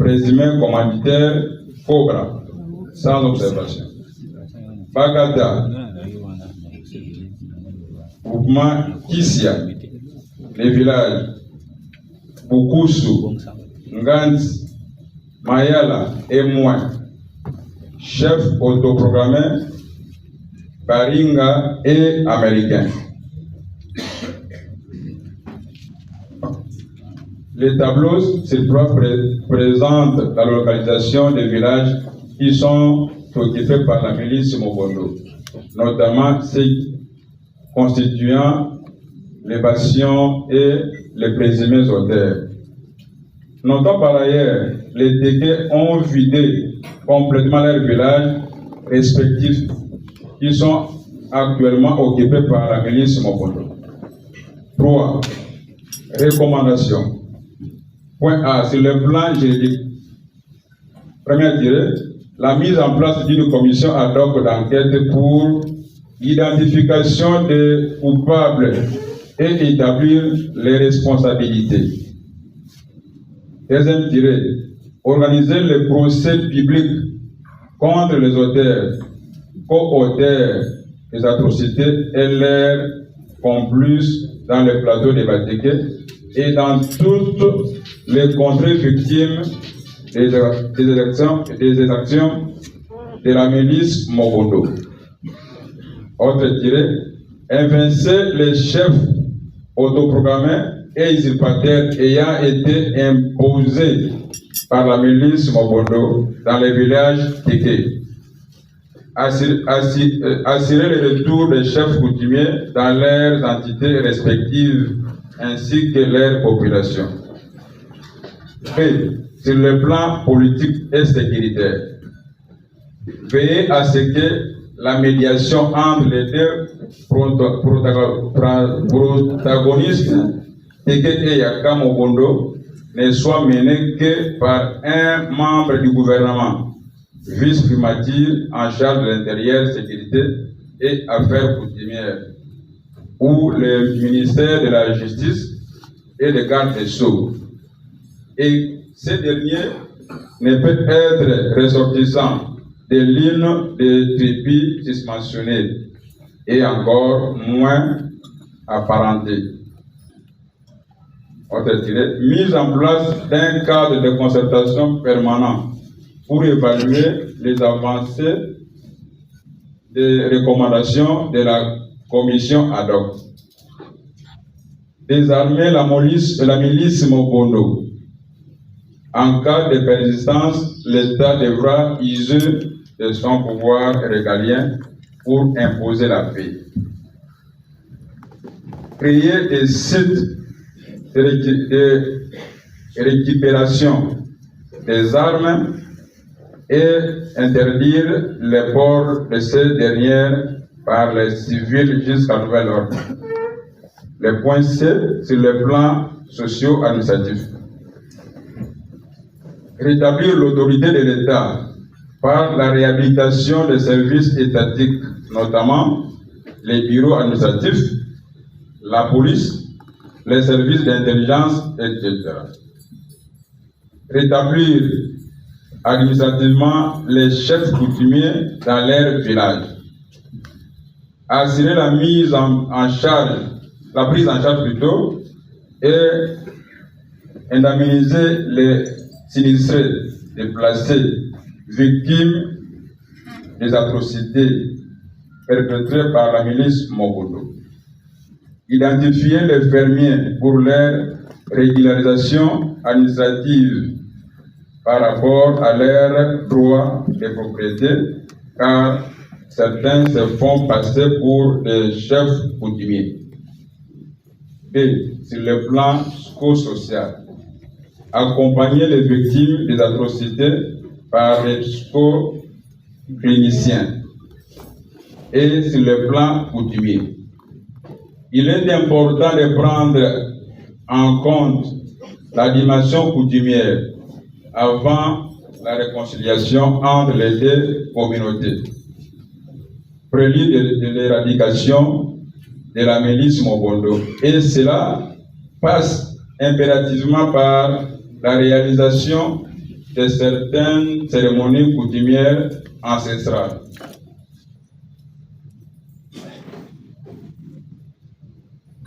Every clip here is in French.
présumé commanditaire Cobra, sans observation. Bagada, groupement Kissia, les villages Bukusu, Nganzi, Mayala et moi, chef autoprogrammé, Baringa et américain. Les tableaux ci-dessus présentent la localisation des villages qui sont occupés par la milice Mobondo, notamment ceux constituant les bastions et les présumés auteurs. Notons par ailleurs, les Téké ont vidé complètement leurs villages respectifs qui sont actuellement occupés par la milice Mobondo. 3. Recommandations. Point A. Sur le plan juridique. Première tirée, la mise en place d'une commission ad hoc d'enquête pour l'identification des coupables et établir les responsabilités. Deuxième tirée, organiser le procès public contre les auteurs, co-auteurs des atrocités et leurs complices dans le plateau de Batéké et dans toutes les contrées victimes des actions de la milice Mobondo. Autre tiré, évincer les chefs autoprogrammés et usurpateurs ayant été imposés par la milice Mobondo dans les villages Téké. Assurer le retour des chefs coutumiers dans leurs entités respectives ainsi que leurs populations. B. Sur le plan politique et sécuritaire, veiller à ce que la médiation entre les deux protagonistes, Téké et Yaka Mobondo, ne soit menée que par un membre du gouvernement, vice-primature en charge de l'intérieur, sécurité et affaires coutumières, ou le ministère de la Justice et de garde des Sceaux. Et ce dernier ne peut être ressortissant de l'une des tribus susmentionnées et encore moins apparenté. Mise en place d'un cadre de concertation permanent pour évaluer les avancées des recommandations de la commission ad hoc. Désarmer la milice Mobondo. En cas de persistance, l'État devra user de son pouvoir régalien pour imposer la paix. Créer des sites de récupération des armes et interdire le port de ces dernières par les civils jusqu'à nouvel ordre. Le point C, sur le plan socio-administratif. Rétablir l'autorité de l'État par la réhabilitation des services étatiques, notamment les bureaux administratifs, la police, les services d'intelligence, etc. Rétablir administrativement les chefs coutumiers dans leur village. Assurer la prise en charge plutôt, et indemniser les sinistrés, déplacés, victimes des atrocités perpétrées par la milice Mobondo. Identifier les fermiers pour leur régularisation administrative par rapport à leurs droits de propriété, car certains se font passer pour des chefs coutumiers. B. Sur le plan psychosocial, accompagner les victimes des atrocités par les psychocliniciens. Et sur le plan coutumier, il est important de prendre en compte la dimension coutumière avant la réconciliation entre les deux communautés. Prélude de l'éradication de la milice Mobondo. Et cela passe impérativement par la réalisation de certaines cérémonies coutumières ancestrales.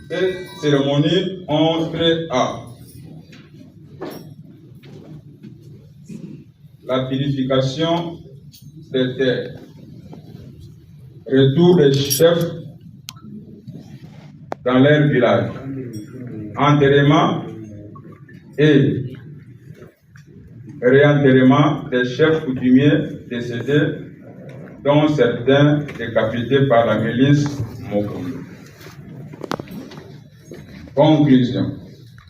Ces cérémonies ont trait à la purification des terres, retour des chefs dans leur village, enterrement et réenterrement des chefs coutumiers décédés, dont certains décapités par la milice Mokondo. Conclusion.